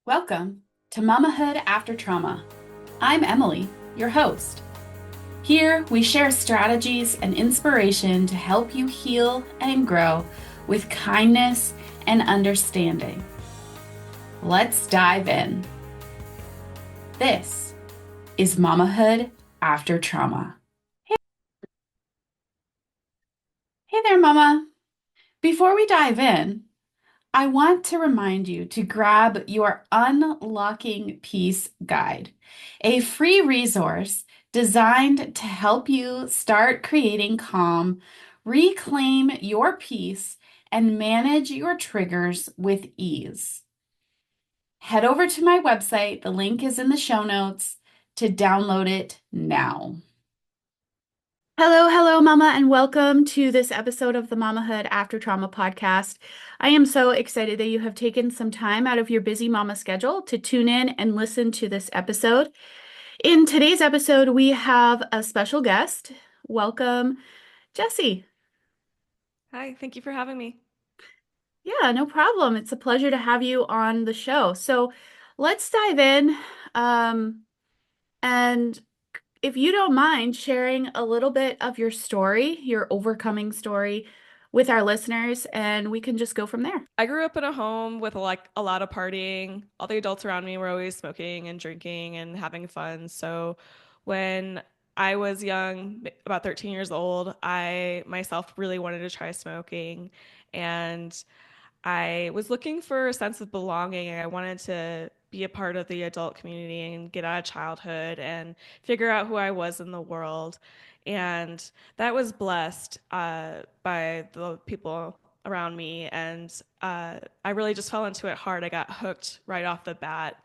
Welcome to Mamahood After Trauma. I'm Emily, your host. Here we share strategies and inspiration to help you heal and grow with kindness and understanding. Let's dive in. This is Mamahood After Trauma. Hey there, Mama. Before we dive in, I want to remind you to grab your Unlocking Peace Guide, a free resource designed to help you start creating calm, reclaim your peace, and manage your triggers with ease. Head over to my website, the link is in the show notes, to download it now. Hello, hello, Mama, and welcome to this episode of the Mamahood After Trauma podcast. I am so excited that you have taken some time out of your busy mama schedule to tune in and listen to this episode. In today's episode, we have a special guest. Welcome, Jessi. Hi, thank you for having me. Yeah, no problem. It's a pleasure to have you on the show. So let's dive in. Um, and if you don't mind sharing a little bit of your story, your overcoming story with our listeners, and we can just go from there. I grew up in a home with a lot of partying. All the adults around me were always smoking and drinking and having fun. So when I was young, about 13 years old, I myself really wanted to try smoking, and I was looking for a sense of belonging. I wanted to be a part of the adult community and get out of childhood and figure out who I was in the world. And that was blessed by the people around me. And I really just fell into it hard. I got hooked right off the bat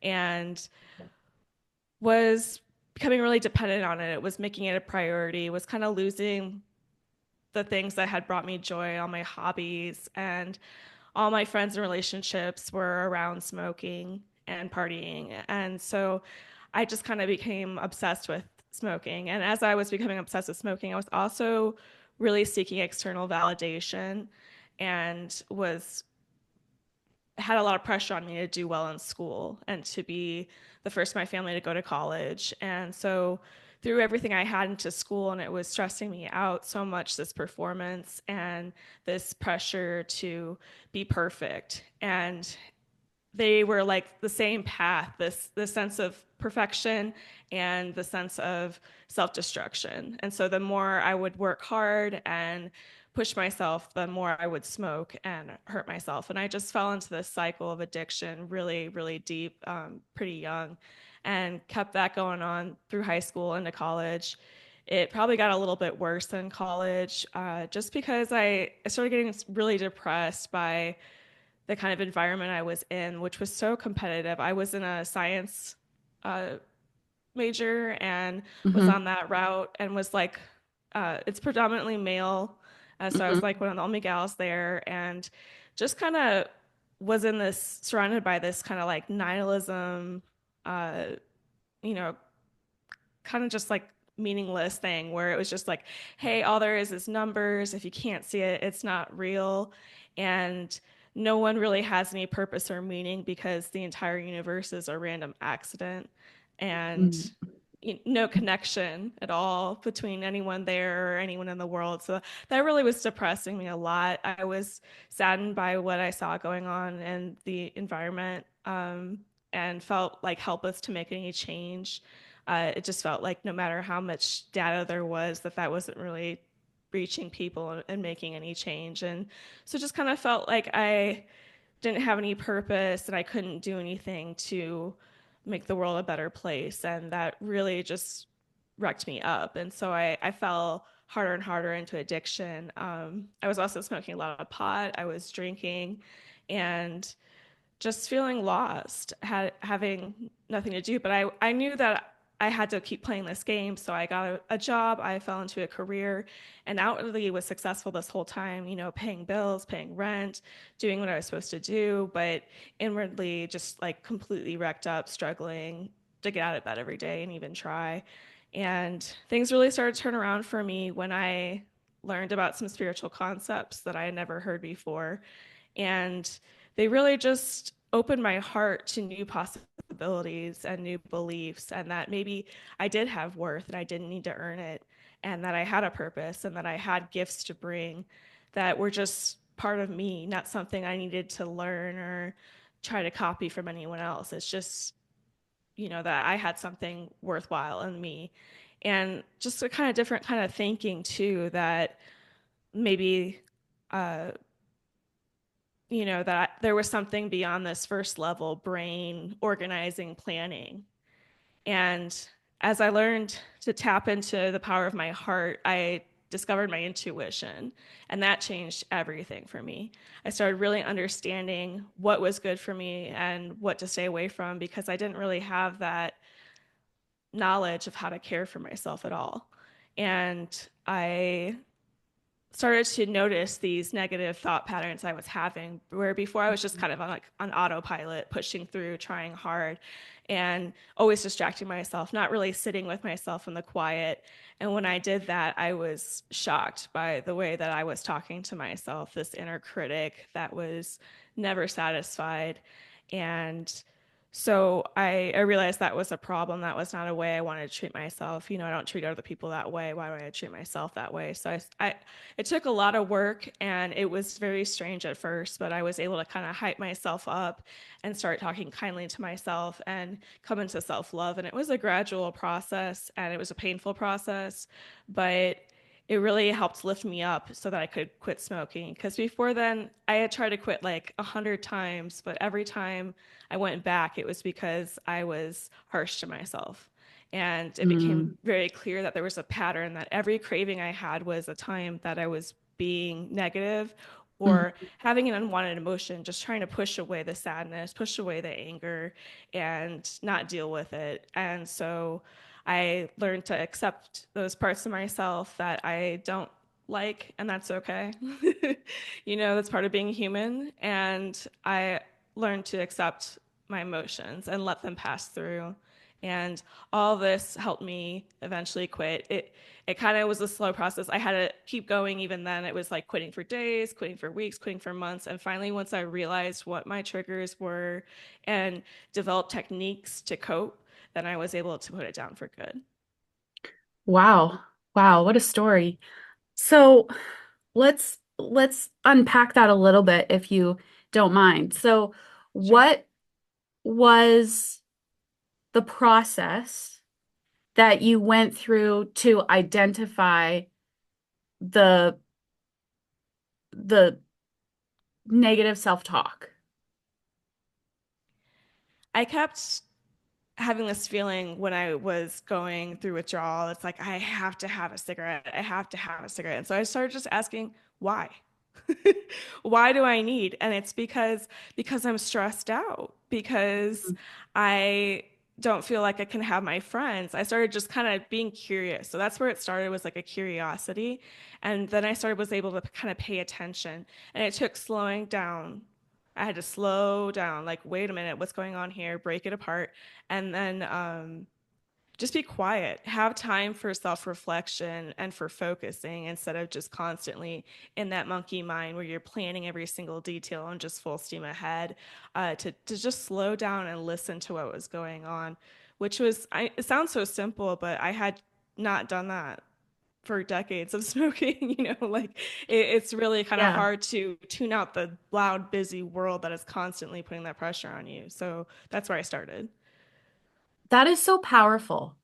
and was becoming really dependent on it. It was making it a priority, was kind of losing the things that had brought me joy, all my hobbies, and all my friends and relationships were around smoking and partying. And so I just kind of became obsessed with smoking. And as I was becoming obsessed with smoking, I was also really seeking external validation and was had a lot of pressure on me to do well in school and to be the first in my family to go to college. And so threw everything I had into school, and it was stressing me out so much, this performance and this pressure to be perfect. And they were like the same path, this sense of perfection and the sense of self-destruction. And so the more I would work hard and push myself, the more I would smoke and hurt myself. And I just fell into this cycle of addiction really, really deep, pretty young, and kept that going on through high school into college. It probably got a little bit worse in college, just because I started getting really depressed by the kind of environment I was in, which was so competitive. I was in a science uh, major and was Mm-hmm. on that route and was like, it's predominantly male. So I was Mm-hmm. like one of the only gals there, and just kind of was in this, surrounded by this kind of like nihilism, uh, you know, kind of just like meaningless thing where it was just like, hey, all there is numbers. If you can't see it, it's not real. And no one really has any purpose or meaning because the entire universe is a random accident and no connection at all between anyone there or anyone in the world. So that really was depressing me a lot. I was saddened by what I saw going on in the environment, and felt like helpless to make any change. It just felt like no matter how much data there was, that wasn't really reaching people and making any change. And so just kind of felt like I didn't have any purpose and I couldn't do anything to make the world a better place. And that really just wrecked me up. And so I fell harder and harder into addiction. I was also smoking a lot of pot. I was drinking and just feeling lost, having nothing to do. But I knew that I had to keep playing this game. So I got a job, I fell into a career, and outwardly was successful this whole time, paying bills, paying rent, doing what I was supposed to do, but inwardly just like completely wrecked up, struggling to get out of bed every day and even try. And things really started to turn around for me when I learned about some spiritual concepts that I had never heard before. And they really just opened my heart to new possibilities and new beliefs, and that maybe I did have worth and I didn't need to earn it, and that I had a purpose and that I had gifts to bring that were just part of me, not something I needed to learn or try to copy from anyone else. It's just, that I had something worthwhile in me. And just a kind of different kind of thinking too, that maybe that there was something beyond this first level brain organizing, planning. And as I learned to tap into the power of my heart, I discovered my intuition, and that changed everything for me. I started really understanding what was good for me and what to stay away from because I didn't really have that knowledge of how to care for myself at all. And I started to notice these negative thought patterns I was having, where before I was just kind of on autopilot, pushing through, trying hard, and always distracting myself, not really sitting with myself in the quiet. And when I did that, I was shocked by the way that I was talking to myself, this inner critic that was never satisfied. And so I realized that was a problem. That was not a way I wanted to treat myself. I don't treat other people that way. Why would I treat myself that way? So it took a lot of work and it was very strange at first, but I was able to kind of hype myself up and start talking kindly to myself and come into self love. And it was a gradual process and it was a painful process, but it really helped lift me up so that I could quit smoking. Because before then, I had tried to quit like 100 times, but every time I went back, it was because I was harsh to myself. And it became Mm, very clear that there was a pattern that every craving I had was a time that I was being negative mm, or having an unwanted emotion, just trying to push away the sadness, push away the anger, and not deal with it. And so I learned to accept those parts of myself that I don't like, and that's okay. That's part of being human. And I learned to accept my emotions and let them pass through. And all this helped me eventually quit. It kind of was a slow process. I had to keep going even then. It was like quitting for days, quitting for weeks, quitting for months. And finally, once I realized what my triggers were and developed techniques to cope, then I was able to put it down for good. wow. Wow, what a story. So let's unpack that a little bit if you don't mind. So Sure. what was the process that you went through to identify the the negative self-talk? I kept having this feeling when I was going through withdrawal. It's like, I have to have a cigarette. I have to have a cigarette. And so I started just asking, why? Why do I need? And it's because I'm stressed out, because I don't feel like I can have my friends. I started just kind of being curious. So that's where it started, was like a curiosity. And then I started was able to kind of pay attention. And it took slowing down. I had to slow down, like, wait a minute, what's going on here? Break it apart. And then just be quiet, have time for self-reflection and for focusing instead of just constantly in that monkey mind where you're planning every single detail and just full steam ahead. To just slow down and listen to what was going on, which was, it sounds so simple, but I had not done that for decades of smoking. Like, it's really kind of Yeah, hard to tune out the loud busy world that is constantly putting that pressure on you. So that's where I started. that is so powerful.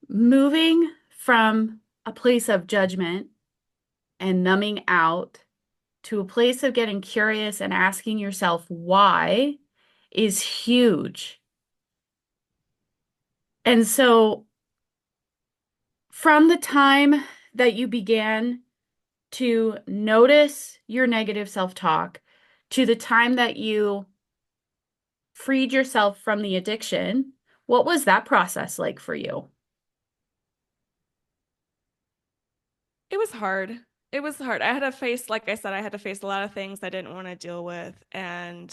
Moving from a place of judgment and numbing out to a place of getting curious and asking yourself why is huge. And so, from the time that you began to notice your negative self-talk to the time that you freed yourself from the addiction, what was that process like for you? It was hard. It was hard. I had to face, like I said, I had to face a lot of things I didn't want to deal with. And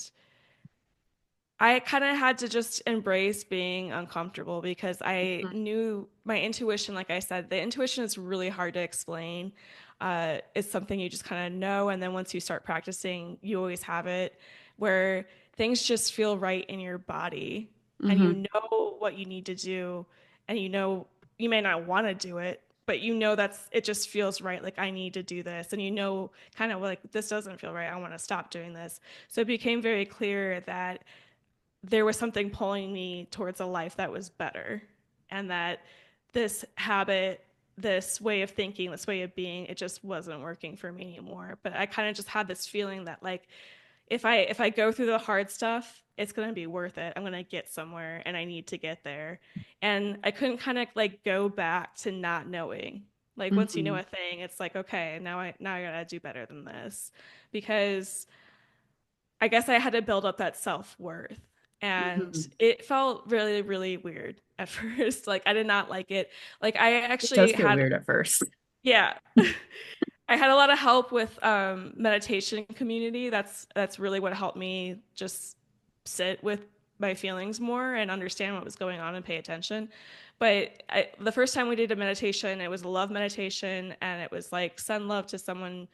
I kind of had to just embrace being uncomfortable because I knew my intuition, like I said, the intuition is really hard to explain. It's something you just kind of know. And then once you start practicing, you always have it, where things just feel right in your body and you Mm-hmm. know what you need to do and you know you may not want to do it, but you know that's it just feels right. Like I need to do this. And you know, kind of like this doesn't feel right. I want to stop doing this. So it became very clear that there was something pulling me towards a life that was better and that this habit, this way of thinking, this way of being, it just wasn't working for me anymore. But I kind of just had this feeling that like if I go through the hard stuff, it's going to be worth it. I'm going to get somewhere and I need to get there. And I couldn't kind of like go back to not knowing. Like once you know Mm-hmm. a thing, it's like okay, now I got to do better than this because I guess I had to build up that self-worth. And Mm-hmm. it felt really, really weird at first. Like I did not like it. Like I It does actually feel had, weird at first. yeah, I had a lot of help with meditation community. That's really what helped me just sit with my feelings more and understand what was going on and pay attention. But the first time we did a meditation, it was a love meditation, and it was like send love to someone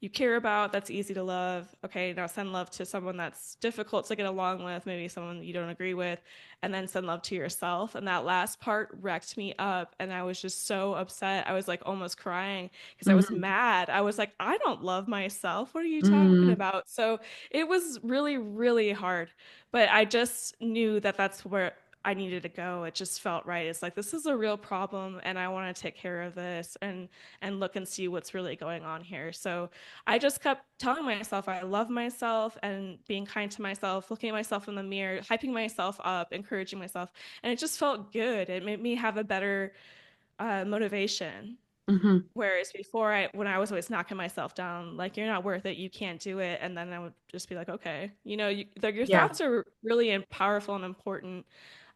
you care about that's easy to love. Okay, now send love to someone that's difficult to get along with, maybe someone you don't agree with, and then send love to yourself. And that last part wrecked me up, and I was just so upset. I was like almost crying because I was Mm-hmm. mad. I was like, I don't love myself. What are you talking Mm-hmm. about? So it was really, really hard. But I just knew that that's where I needed to go. It just felt right. It's like this is a real problem and I want to take care of this and look and see what's really going on here. So I just kept telling myself I love myself and being kind to myself, looking at myself in the mirror, hyping myself up, encouraging myself. And it just felt good. It made me have a better motivation. Mm-hmm. Whereas before, when I was always knocking myself down, like you're not worth it, you can't do it, and then I would just be like, okay, your Yeah. thoughts are really powerful and important.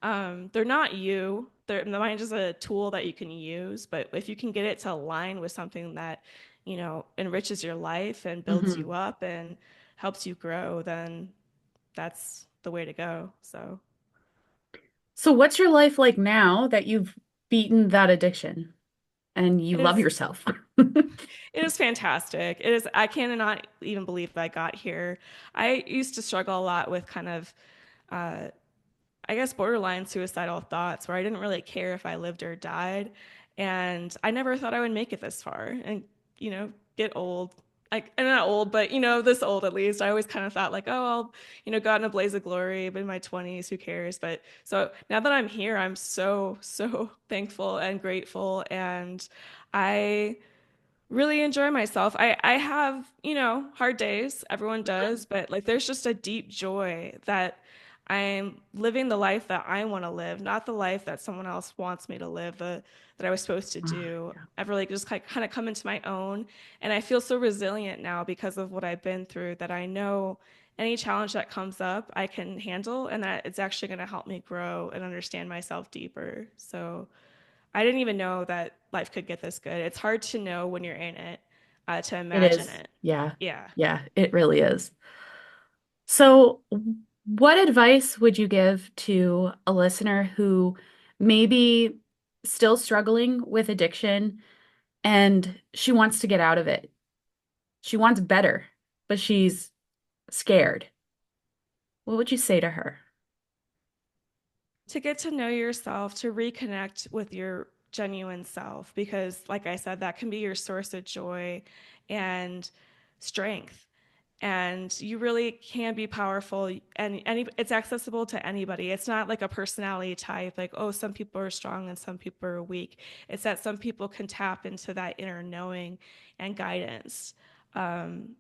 They're not you. The mind is a tool that you can use, but if you can get it to align with something that, enriches your life and builds Mm-hmm. you up and helps you grow, then that's the way to go. So So what's your life like now that you've beaten that addiction and you it love is yourself? It is fantastic. It is. I cannot even believe that I got here. I used to struggle a lot with kind of, uh, I guess, borderline suicidal thoughts where I didn't really care if I lived or died. And I never thought I would make it this far and, get old. Like, I'm not old, but, this old at least. I always kind of thought, like, oh, I'll, go out in a blaze of glory, but in my 20s, who cares? But so now that I'm here, I'm so, so thankful and grateful. And I really enjoy myself. I have, hard days. Everyone does, but like there's just a deep joy that I'm living the life that I want to live, not the life that someone else wants me to live, that I was supposed to Ah, do. yeah. I've really just kind of come into my own, and I feel so resilient now because of what I've been through that I know any challenge that comes up, I can handle, and that it's actually going to help me grow and understand myself deeper. So I didn't even know that life could get this good. It's hard to know when you're in it, to It imagine is. it. Yeah. Yeah. Yeah, it really is. So, what advice would you give to a listener who may be still struggling with addiction and she wants to get out of it? She wants better, but she's scared. What would you say to her? To get to know yourself, to reconnect with your genuine self, because, like I said, that can be your source of joy and strength. And you really can be powerful, and it's accessible to anybody. It's not like a personality type, like, oh, some people are strong and some people are weak. It's that some people can tap into that inner knowing and guidance. um,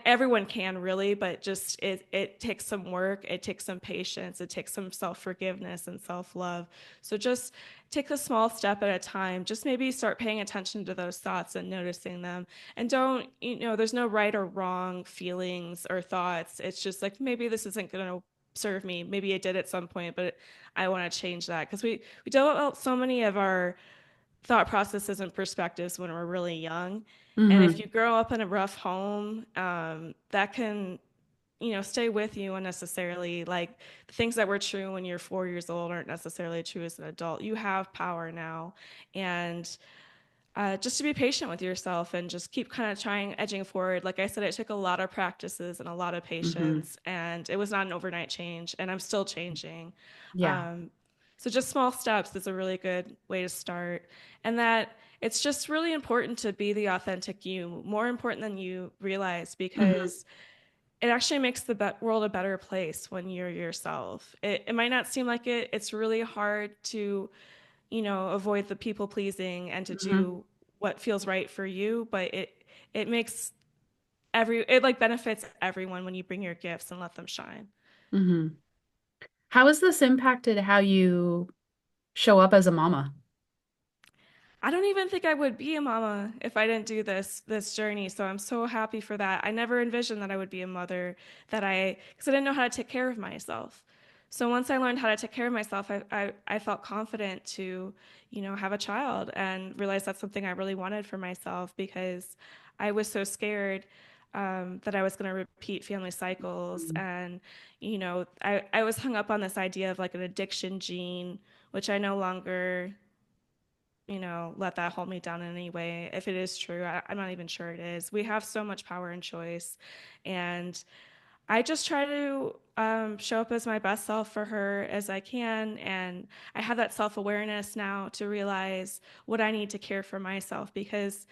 Everyone can really, but just it takes some work, it takes some patience, it takes some self-forgiveness and self-love. So just take a small step at a time. Just maybe start paying attention to those thoughts and noticing them. And don't, there's no right or wrong feelings or thoughts. It's just like maybe this isn't going to serve me. Maybe it did at some point, but I want to change that because we develop so many of our thought processes and perspectives when we're really young. And if Hmm. you grow up in a rough home, that can, stay with you unnecessarily. Like the things that were true when you're 4 years old aren't necessarily true as an adult. You have power now. And just to be patient with yourself and just keep kind of trying, edging forward. Like I said, it took a lot of practices and a lot of Hmm. patience, and it was not an overnight change, and I'm still changing. Yeah. Um, so just small steps is a really good way to start. And that it's just really important to be the authentic you, more important than you realize, Hmm. because it actually makes the world a better place when you're yourself. It might not seem like it. It's really hard to, avoid the people pleasing and to Hmm. do what feels right for you, but it makes it like benefits everyone when you bring your gifts and let them shine. Hmm. How has this impacted how you show up as a mama? I don't even think I would be a mama if I didn't do this journey. So I'm so happy for that. I never envisioned that I would be a mother, because I didn't know how to take care of myself. So once I learned how to take care of myself, I felt confident to, have a child and realize that's something I really wanted for myself, because I was so scared that I was going to repeat family cycles. And, I was hung up on this idea of like an addiction gene, which I no longer let that hold me down in any way. If it is true, I'm not even sure it is. We have so much power and choice. And I just try to show up as my best self for her as I can. And I have that self awareness now to realize what I need to care for myself, because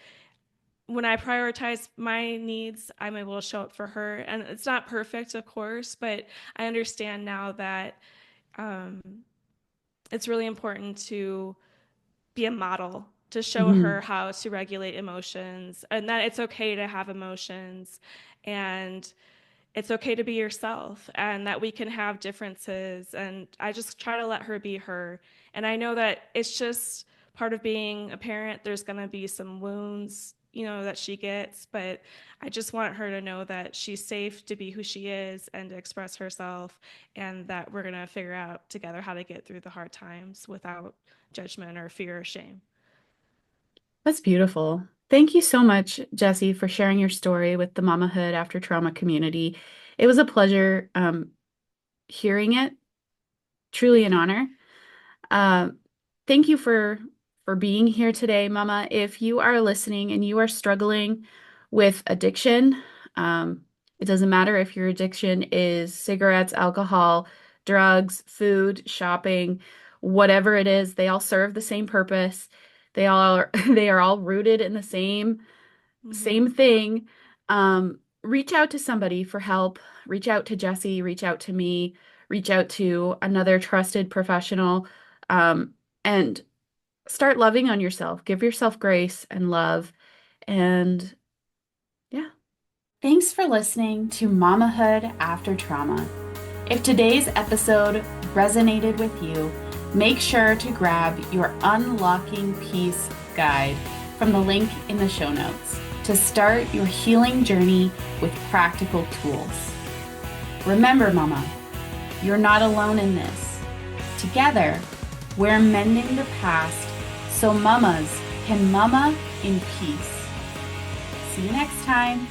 when I prioritize my needs, I'm able to show up for her. And it's not perfect, of course, but I understand now that um, it's really important to be a model, to show her Hmm. how to regulate emotions, and that it's okay to have emotions, and it's okay to be yourself, and that we can have differences. And I just try to let her be her. And I know that it's just part of being a parent. There's going to be some wounds, that she gets, but I just want her to know that she's safe to be who she is and to express herself, and that we're going to figure out together how to get through the hard times without judgment or fear or shame. That's beautiful. Thank you so much, Jessi, for sharing your story with the Mamahood After Trauma community. It was a pleasure hearing it. Truly Thank an you. honor. Um, Thank you for being here today, Mama. If you are listening and you are struggling with addiction, it doesn't matter if your addiction is cigarettes, alcohol, drugs, food, shopping, whatever it is, they all serve the same purpose. They all are, they are all rooted in the Mm-hmm. same thing. Reach out to somebody for help. Reach out to Jessi, reach out to me, reach out to another trusted professional, and start loving on yourself. Give yourself grace and love. And yeah. Thanks for listening to Mamahood After Trauma. If today's episode resonated with you, make sure to grab your Unlocking Peace guide from the link in the show notes to start your healing journey with practical tools. Remember, Mama, you're not alone in this. Together, we're mending the past so mamas can mama in peace. See you next time.